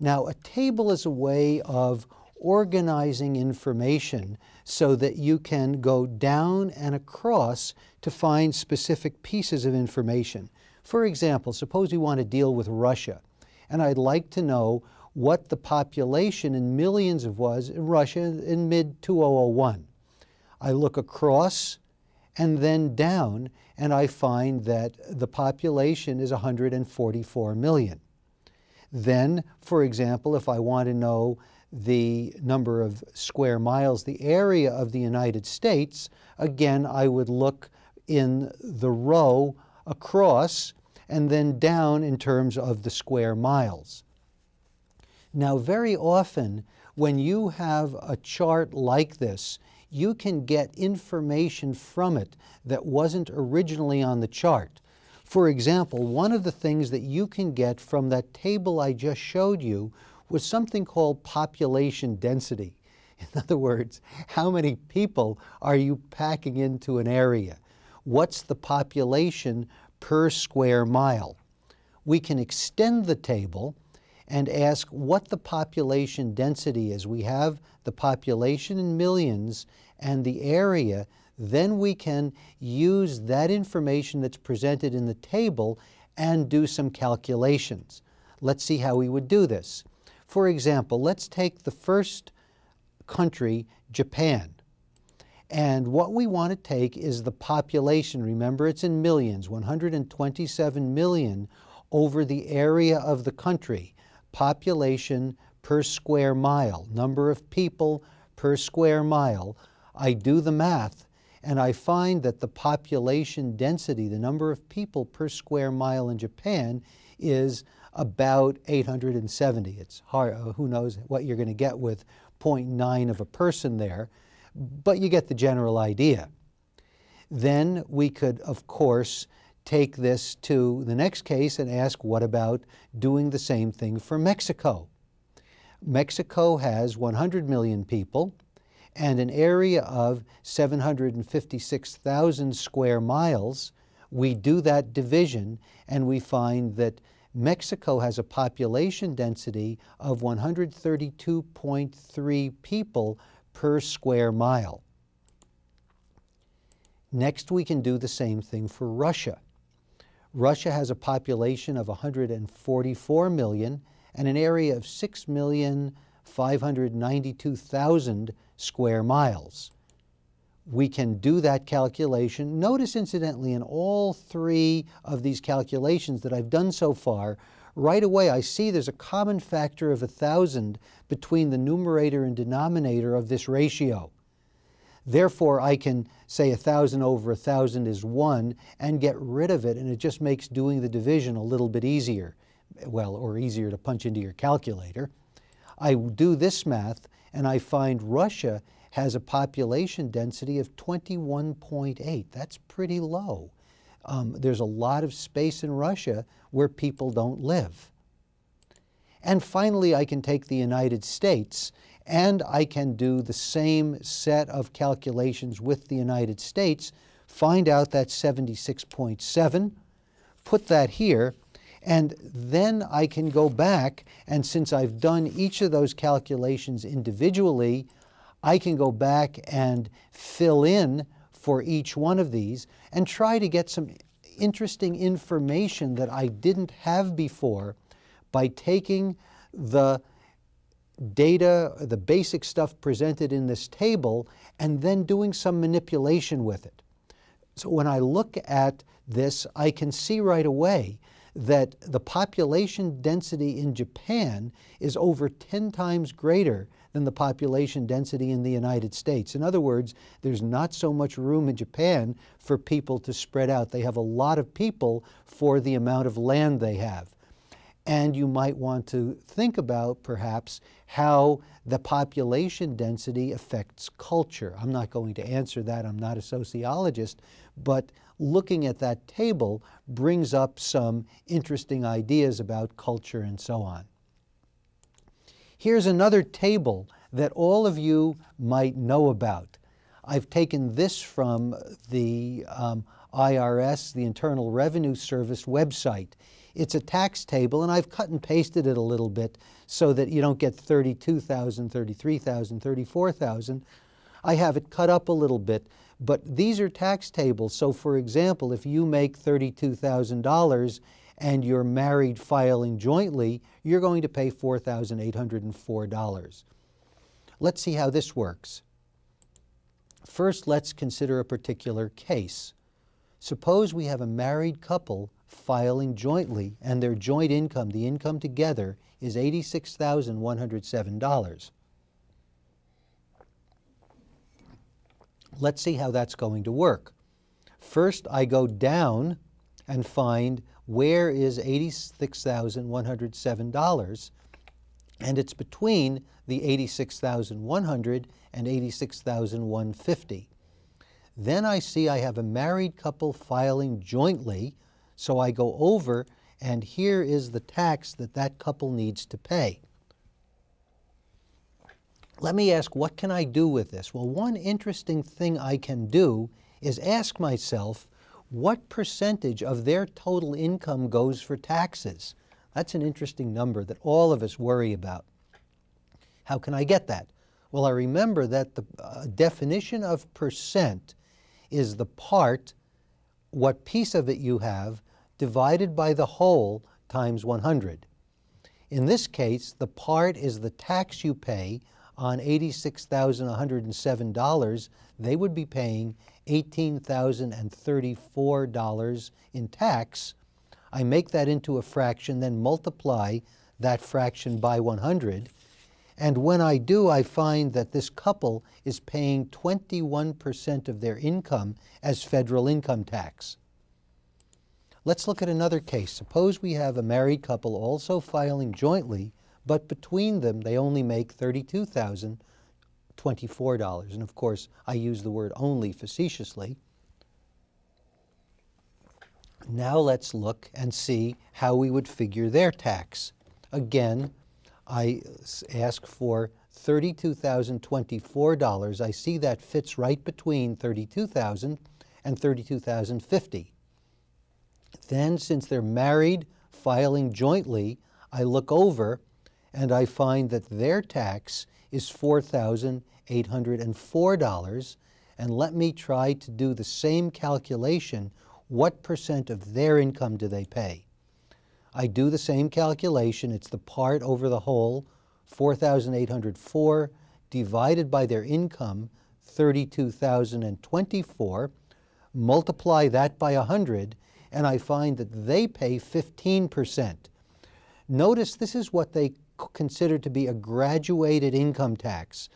Now, a table is a way of organizing information so that you can go down and across to find specific pieces of information. For example, suppose we want to deal with Russia, and I'd like to know what the population in millions was in Russia in mid-2001. I look across and then down, and I find that the population is 144 million. Then, for example, if I want to know the number of square miles, the area of the United States, again, I would look in the row across and then down in terms of the square miles. Now, very often, when you have a chart like this, you can get information from it that wasn't originally on the chart. For example, one of the things that you can get from that table I just showed you was something called population density. In other words, how many people are you packing into an area? What's the population per square mile? We can extend the table and ask what the population density is. We have the population in millions and the area. Then we can use that information that's presented in the table and do some calculations. Let's see how we would do this. For example, let's take the first country, Japan. And what we want to take is the population. Remember, it's in millions, 127 million over the area of the country. Population per square mile, number of people per square mile. I do the math, and I find that the population density, the number of people per square mile in Japan, is about 870. It's hard, who knows what you're going to get with 0.9 of a person there, but you get the general idea. Then we could, of course, take this to the next case and ask, what about doing the same thing for Mexico? Mexico has 100 million people and an area of 756,000 square miles. We do that division and we find that Mexico has a population density of 132.3 people per square mile. Next, we can do the same thing for Russia. Russia has a population of 144 million and an area of 6,592,000 square miles. We can do that calculation. Notice, incidentally, in all three of these calculations that I've done so far, right away I see there's a common factor of 1,000 between the numerator and denominator of this ratio. Therefore, I can say 1,000 over 1,000 is 1 and get rid of it, and it just makes doing the division a little bit easier. Well, or easier to punch into your calculator. I do this math, and I find Russia has a population density of 21.8. That's pretty low. There's a lot of space in Russia where people don't live. And finally, I can take the United States and I can do the same set of calculations with the United States, find out that 76.7, put that here, and then I can go back, and since I've done each of those calculations individually, I can go back and fill in for each one of these and try to get some interesting information that I didn't have before by taking the data, the basic stuff presented in this table, and then doing some manipulation with it. So when I look at this, I can see right away that the population density in Japan is over 10 times greater than the population density in the United States. In other words, there's not so much room in Japan for people to spread out. They have a lot of people for the amount of land they have. And you might want to think about, perhaps, how the population density affects culture. I'm not going to answer that. I'm not a sociologist. But looking at that table brings up some interesting ideas about culture and so on. Here's another table that all of you might know about. I've taken this from the IRS, the Internal Revenue Service website. It's a tax table, and I've cut and pasted it a little bit so that you don't get 32,000, 33,000, 34,000. I have it cut up a little bit, but these are tax tables. So for example, if you make $32,000 and you're married filing jointly, you're going to pay $4,804. Let's see how this works. First, let's consider a particular case. Suppose we have a married couple filing jointly, and their joint income, the income together, is $86,107. Let's see how that's going to work. First, I go down and find where is $86,107, and it's between the $86,100 and $86,150. Then I see I have a married couple filing jointly, so I go over, and here is the tax that that couple needs to pay. Let me ask, what can I do with this? Well, one interesting thing I can do is ask myself, what percentage of their total income goes for taxes? That's an interesting number that all of us worry about. How can I get that? Well, I remember that the definition of percent is the part, what piece of it you have, divided by the whole times 100. In this case, the part is the tax you pay on $86,107. They would be paying $18,034 in tax. I make that into a fraction, then multiply that fraction by 100. And when I do, I find that this couple is paying 21% of their income as federal income tax. Let's look at another case. Suppose we have a married couple also filing jointly, but between them they only make $32,024. And of course, I use the word only facetiously. Now let's look and see how we would figure their tax. Again, I ask for $32,024. I see that fits right between $32,000 and $32,050. Then, since they're married, filing jointly, I look over and I find that their tax is $4,804. And let me try to do the same calculation. What percent of their income do they pay? I do the same calculation. It's the part over the whole, 4,804, divided by their income, 32,024. Multiply that by 100, and I find that they pay 15%. Notice this is what they consider to be a graduated income tax.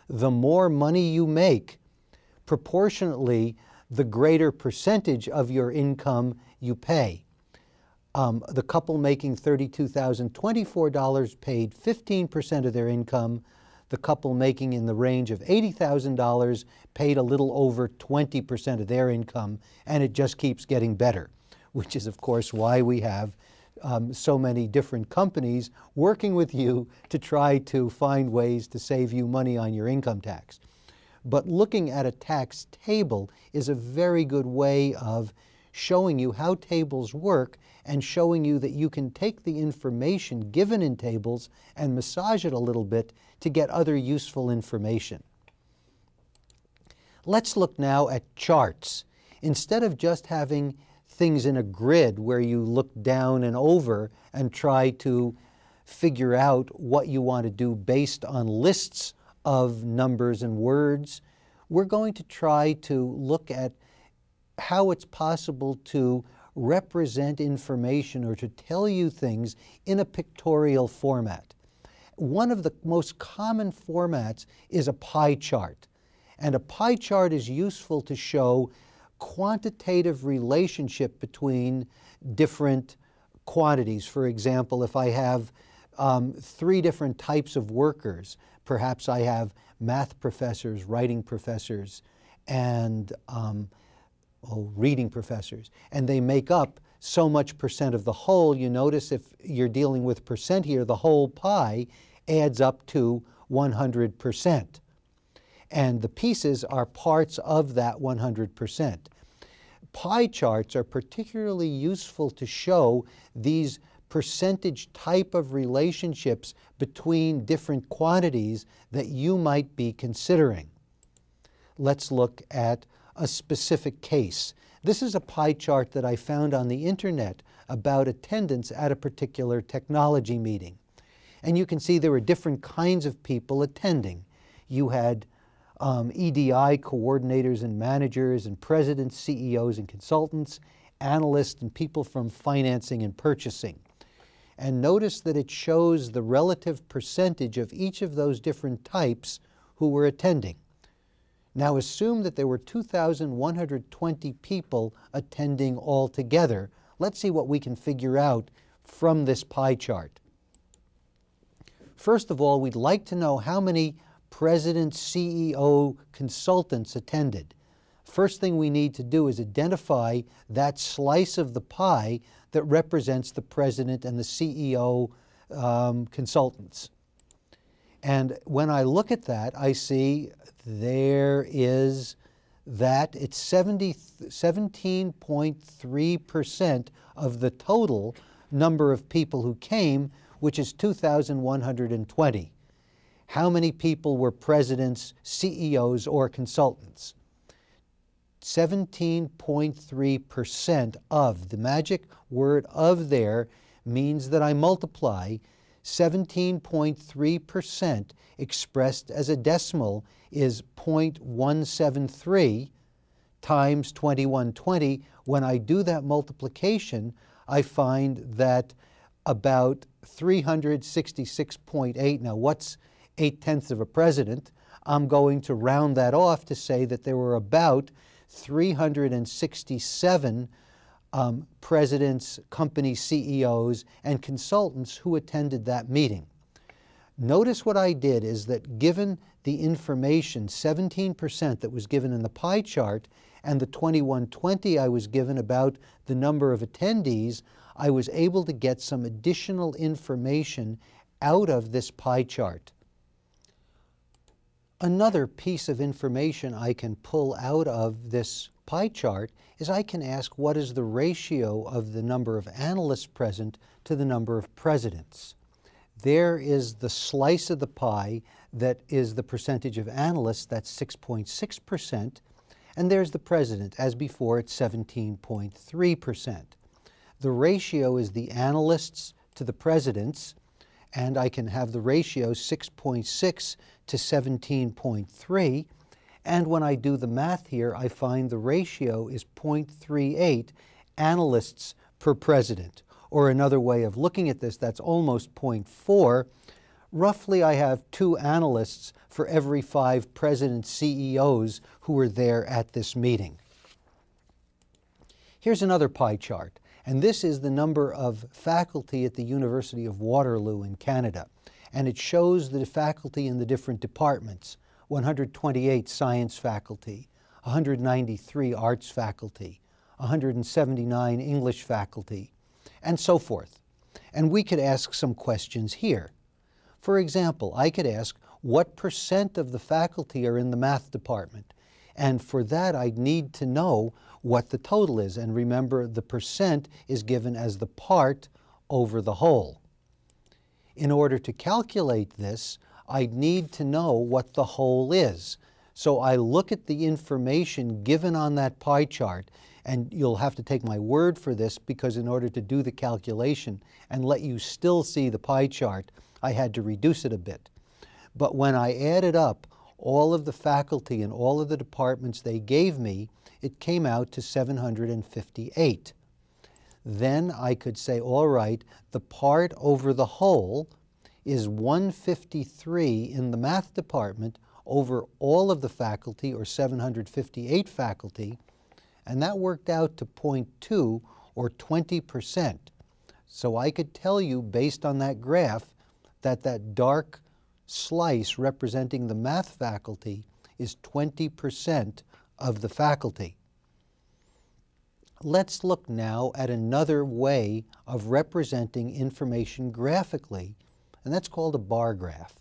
The more money you make, proportionately, the greater percentage of your income you pay. The couple making $32,024 paid 15% of their income. The couple making in the range of $80,000 paid a little over 20% of their income, and it just keeps getting better, which is, of course, why we have so many different companies working with you to try to find ways to save you money on your income tax. But looking at a tax table is a very good way of showing you how tables work and showing you that you can take the information given in tables and massage it a little bit to get other useful information. Let's look now at charts. Instead of just having things in a grid where you look down and over and try to figure out what you want to do based on lists of numbers and words, we're going to try to look at how it's possible to represent information or to tell you things in a pictorial format. One of the most common formats is a pie chart. And a pie chart is useful to show quantitative relationship between different quantities. For example, if I have 3 different types of workers, perhaps I have math professors, writing professors, and reading professors, and they make up so much percent of the whole. You notice if you're dealing with percent here, the whole pie adds up to 100%. And the pieces are parts of that 100%. pie charts are particularly useful to show these percentage type of relationships between different quantities that you might be considering. Let's look at a specific case. This is a pie chart that I found on the internet about attendance at a particular technology meeting. And you can see there were different kinds of people attending. You had EDI coordinators and managers and presidents, CEOs and consultants, analysts and people from financing and purchasing. And notice that it shows the relative percentage of each of those different types who were attending. Now assume that there were 2,120 people attending altogether. Let's see what we can figure out from this pie chart. First of all, we'd like to know how many president, CEO, consultants attended. First thing we need to do is identify that slice of the pie that represents the president and the CEO consultants. And when I look at that, I see there is that it's 17.3% of the total number of people who came, which is 2,120. How many people were presidents, CEOs, or consultants? 17.3% of. The magic word "of" there means that I multiply 17.3% expressed as a decimal is 0.173 times 2120. When I do that multiplication, I find that about 366.8. Now, what's 8/10 of a president? I'm going to round that off to say that there were about 367 presidents, company CEOs, and consultants who attended that meeting. Notice what I did is that given the information, 17% that was given in the pie chart, and the 2120 I was given about the number of attendees, I was able to get some additional information out of this pie chart. Another piece of information I can pull out of this pie chart is I can ask what is the ratio of the number of analysts present to the number of presidents. There is the slice of the pie that is the percentage of analysts, that's 6.6%, and there's the president. As before, it's 17.3%. The ratio is the analysts to the presidents, and I can have the ratio 6.6 to 17.3, and when I do the math here, I find the ratio is 0.38 analysts per president. Or another way of looking at this, that's almost 0.4. Roughly, I have 2 analysts for every 5 president CEOs who were there at this meeting. Here's another pie chart, and this is the number of faculty at the University of Waterloo in Canada. And it shows the faculty in the different departments: 128 science faculty, 193 arts faculty, 179 English faculty, and so forth. And we could ask some questions here. For example, I could ask, what percent of the faculty are in the math department? And for that, I'd need to know what the total is. And remember, the percent is given as the part over the whole. In order to calculate this, I need to know what the whole is. So I look at the information given on that pie chart, and you'll have to take my word for this, because in order to do the calculation and let you still see the pie chart, I had to reduce it a bit. But when I added up all of the faculty and all of the departments they gave me, it came out to 758. Then I could say, all right, the part over the whole is 153 in the math department over all of the faculty, or 758 faculty, and that worked out to 0.2, or 20%. So I could tell you, based on that graph, that that dark slice representing the math faculty is 20% of the faculty. Let's look now at another way of representing information graphically, and that's called a bar graph.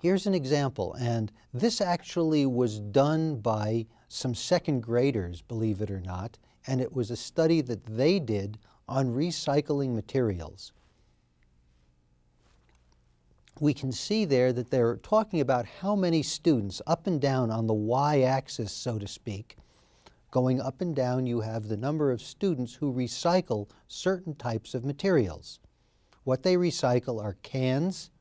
Here's an example, and this actually was done by some second graders, believe it or not, and it was a study that they did on recycling materials. We can see there that they're talking about how many students, up and down on the y-axis, so to speak. Going up and down, you have the number of students who recycle certain types of materials. What they recycle are cans,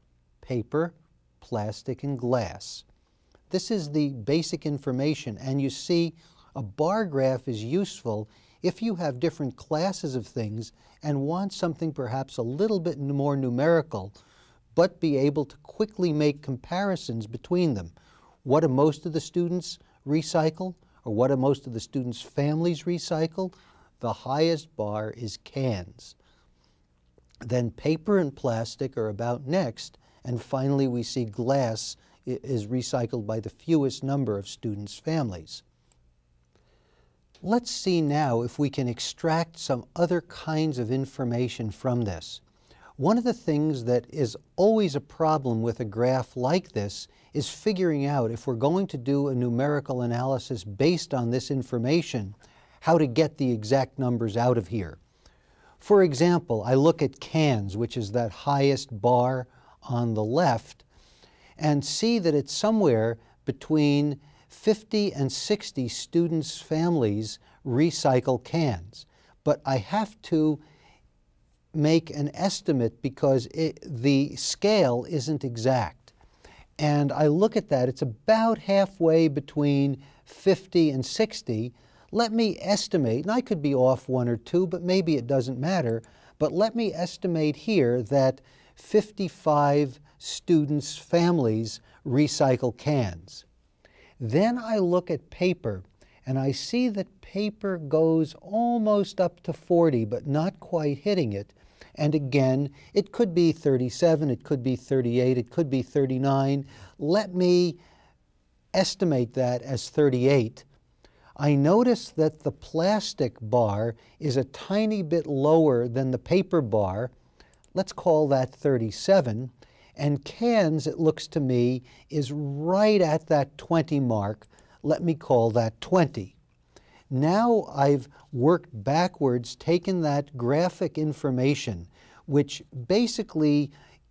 paper, plastic, and glass. This is the basic information, and you see a bar graph is useful if you have different classes of things and want something perhaps a little bit more numerical, but be able to quickly make comparisons between them. What do most of the students recycle, or what do most of the students' families recycle? The highest bar is cans. Then paper and plastic are about next, and finally we see glass is recycled by the fewest number of students' families. Let's see now if we can extract some other kinds of information from this. One of the things that is always a problem with a graph like this is figuring out, if we're going to do a numerical analysis based on this information, how to get the exact numbers out of here. For example, I look at cans, which is that highest bar on the left, and see that it's somewhere between 50 and 60 students' families recycle cans. But I have to make an estimate because the scale isn't exact. And I look at that, it's about halfway between 50 and 60. Let me estimate, and I could be off 1 or 2, but maybe it doesn't matter, but let me estimate here that 55 students' families recycle cans. Then I look at paper, and I see that paper goes almost up to 40, but not quite hitting it. And again, it could be 37, it could be 38, it could be 39. Let me estimate that as 38. I notice that the plastic bar is a tiny bit lower than the paper bar. Let's call that 37. And cans, it looks to me, is right at that 20 mark. Let me call that 20. Now I've worked backwards, taken that graphic information, which basically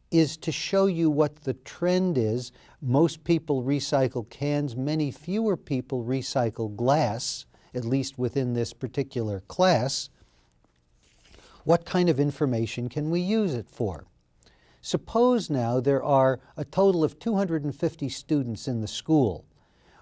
is to show you what the trend is. Most people recycle cans, many fewer people recycle glass, at least within this particular class. What kind of information can we use it for? Suppose now there are a total of 250 students in the school.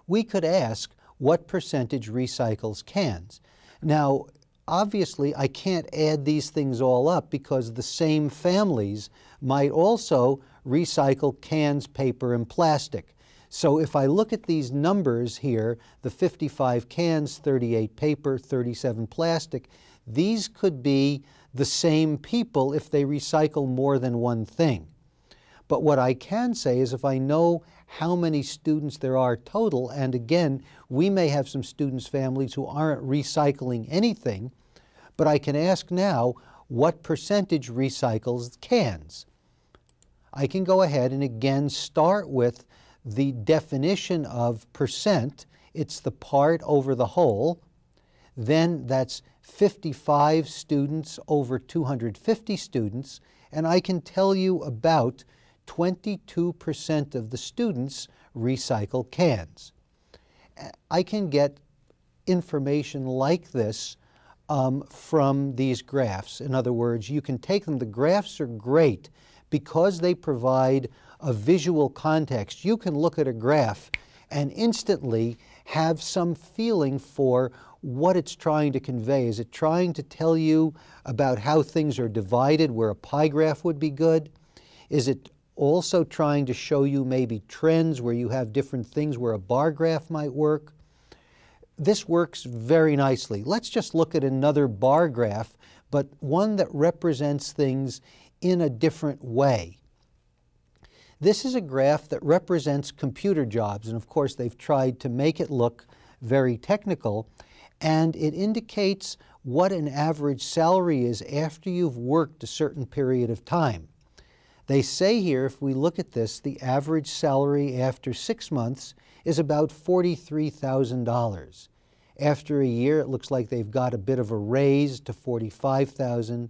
We could ask, what percentage recycles cans? Now, obviously, I can't add these things all up because the same families might also recycle cans, paper, and plastic. So if I look at these numbers here, the 55 cans, 38 paper, 37 plastic, these could be the same people if they recycle more than one thing. But what I can say is if I know how many students there are total, and again, we may have some students' families who aren't recycling anything, but I can ask now, what percentage recycles cans? I can go ahead and again start with the definition of percent. It's the part over the whole. Then that's 55 students over 250 students, and I can tell you about 22% of the students recycle cans. I can get information like this from these graphs. In other words, you can take them. The graphs are great because they provide a visual context. You can look at a graph and instantly have some feeling for what it's trying to convey. Is it trying to tell you about how things are divided, where a pie graph would be good? Is it also trying to show you maybe trends where you have different things where a bar graph might work? This works very nicely. Let's just look at another bar graph, but one that represents things in a different way. This is a graph that represents computer jobs, and of course they've tried to make it look very technical, and it indicates what an average salary is after you've worked a certain period of time. They say here, if we look at this, the average salary after 6 months is about $43,000. After a year, it looks like they've got a bit of a raise to $45,000,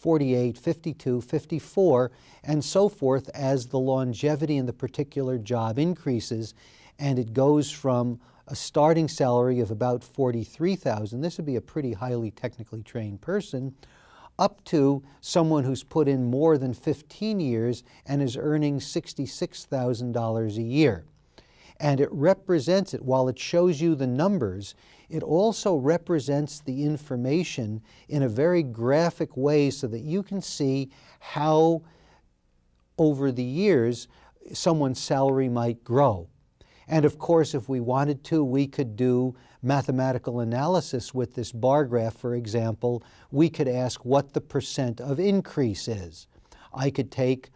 $48,000, $52,000, $54,000, and so forth as the longevity in the particular job increases, and it goes from a starting salary of about $43,000, this would be a pretty highly technically trained person, up to someone who's put in more than 15 years and is earning $66,000 a year. And it represents it, while it shows you the numbers, it also represents the information in a very graphic way so that you can see how over the years someone's salary might grow. And of course, if we wanted to, we could do mathematical analysis with this bar graph. For example, we could ask what the percent of increase is. I could take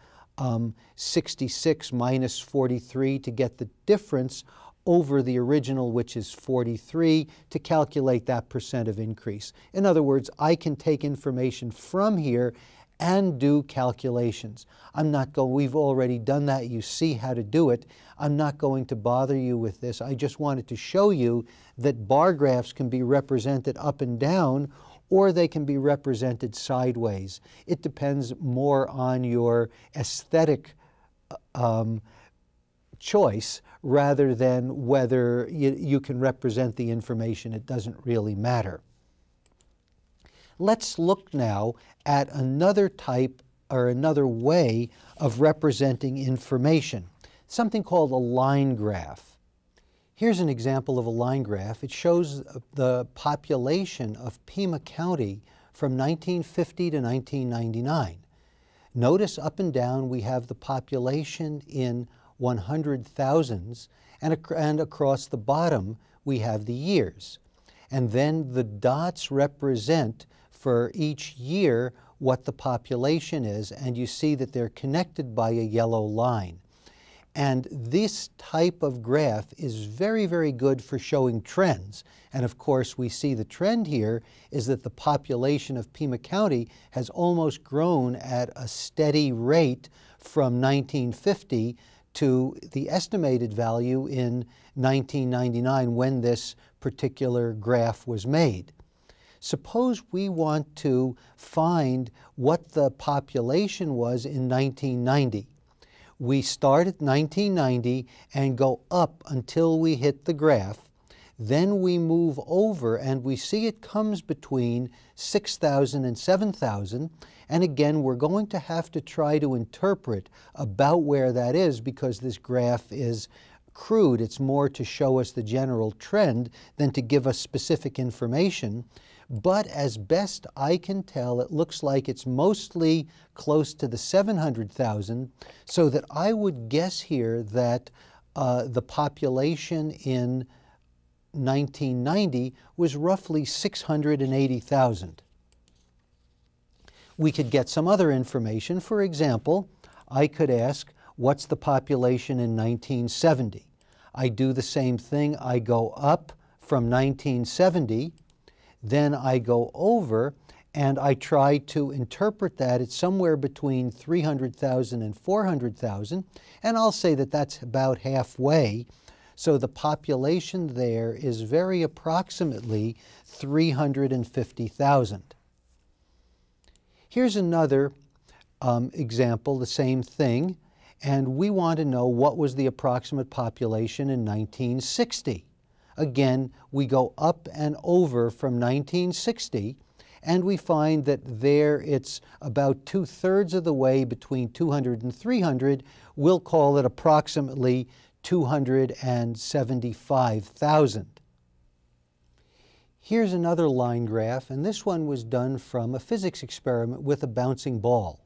66 minus 43 to get the difference over the original, which is 43, to calculate that percent of increase. In other words, I can take information from here and do calculations. We've already done that. You see how to do it. I'm not going to bother you with this. I just wanted to show you that bar graphs can be represented up and down, or they can be represented sideways. It depends more on your aesthetic choice rather than whether you can represent the information. It doesn't really matter. Let's look now at another type or another way of representing information, something called a line graph. Here's an example of a line graph. It shows the population of Pima County from 1950 to 1999. Notice up and down we have the population in 100,000s, and across the bottom we have the years. And then the dots represent for each year what the population is, and you see that they're connected by a yellow line. And this type of graph is very, very good for showing trends. And of course, we see the trend here is that the population of Pima County has almost grown at a steady rate from 1950 to the estimated value in 1999 when this particular graph was made. Suppose we want to find what the population was in 1990. We start at 1990 and go up until we hit the graph. Then we move over and we see it comes between 6,000 and 7,000. And again, we're going to have to try to interpret about where that is because this graph is crude. It's more to show us the general trend than to give us specific information. But as best I can tell, it looks like it's mostly close to the 700,000, so that I would guess here that the population in 1990 was roughly 680,000. We could get some other information. For example, I could ask, what's the population in 1970? I do the same thing. I go up from 1970. Then I go over and I try to interpret that. It's somewhere between 300,000 and 400,000, and I'll say that that's about halfway. So the population there is very approximately 350,000. Here's another example, the same thing, and we want to know what was the approximate population in 1960. Again, we go up and over from 1960, and we find that there it's about 2/3 of the way between 200 and 300. We'll call it approximately 275,000. Here's another line graph, and this one was done from a physics experiment with a bouncing ball.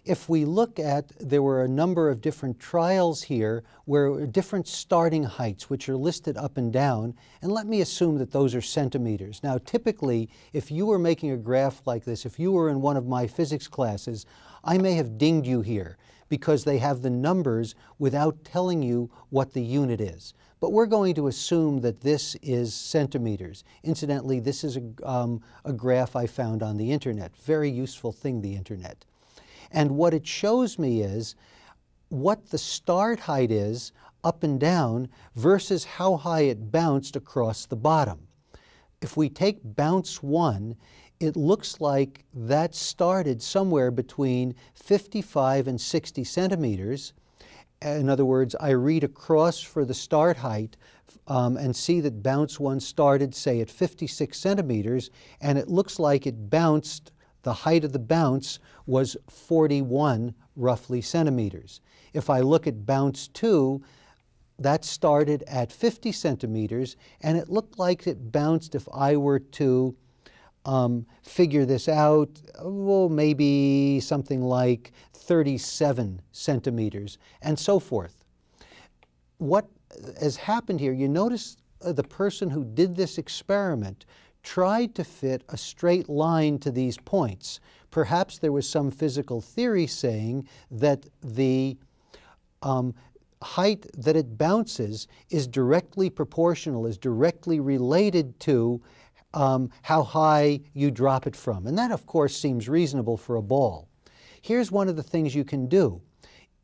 If we look at, there were a number of different trials here where different starting heights, which are listed up and down, and let me assume that those are centimeters. Now, typically, if you were making a graph like this, if you were in one of my physics classes, I may have dinged you here because they have the numbers without telling you what the unit is. But we're going to assume that this is centimeters. Incidentally, this is a graph I found on the internet. Very useful thing, the internet. And what it shows me is what the start height is up and down versus how high it bounced across the bottom. If we take bounce 1, it looks like that started somewhere between 55 and 60 centimeters. In other words, I read across for the start height and see that bounce 1 started, say, at 56 centimeters, and it looks like it bounced, the height of the bounce was 41, roughly, centimeters. If I look at bounce 2, that started at 50 centimeters, and it looked like it bounced, if I were to figure this out, well, maybe something like 37 centimeters, and so forth. What has happened here, you notice the person who did this experiment tried to fit a straight line to these points. Perhaps there was some physical theory saying that the height that it bounces is directly proportional, is directly related to how high you drop it from. And that, of course, seems reasonable for a ball. Here's one of the things you can do.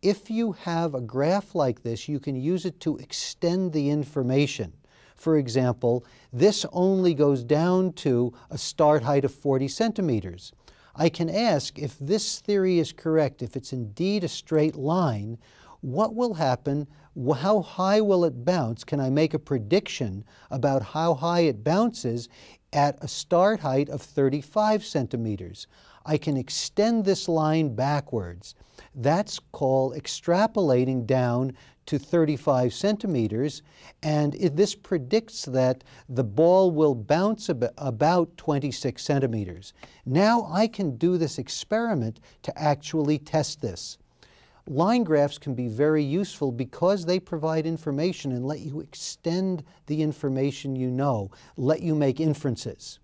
If you have a graph like this, you can use it to extend the information. For example, this only goes down to a start height of 40 centimeters. I can ask, if this theory is correct, if it's indeed a straight line, what will happen? How high will it bounce? Can I make a prediction about how high it bounces at a start height of 35 centimeters? I can extend this line backwards. That's called extrapolating down to 35 centimeters, and this predicts that the ball will bounce about 26 centimeters. Now I can do this experiment to actually test this. Line graphs can be very useful because they provide information and let you extend the information you know, let you make inferences.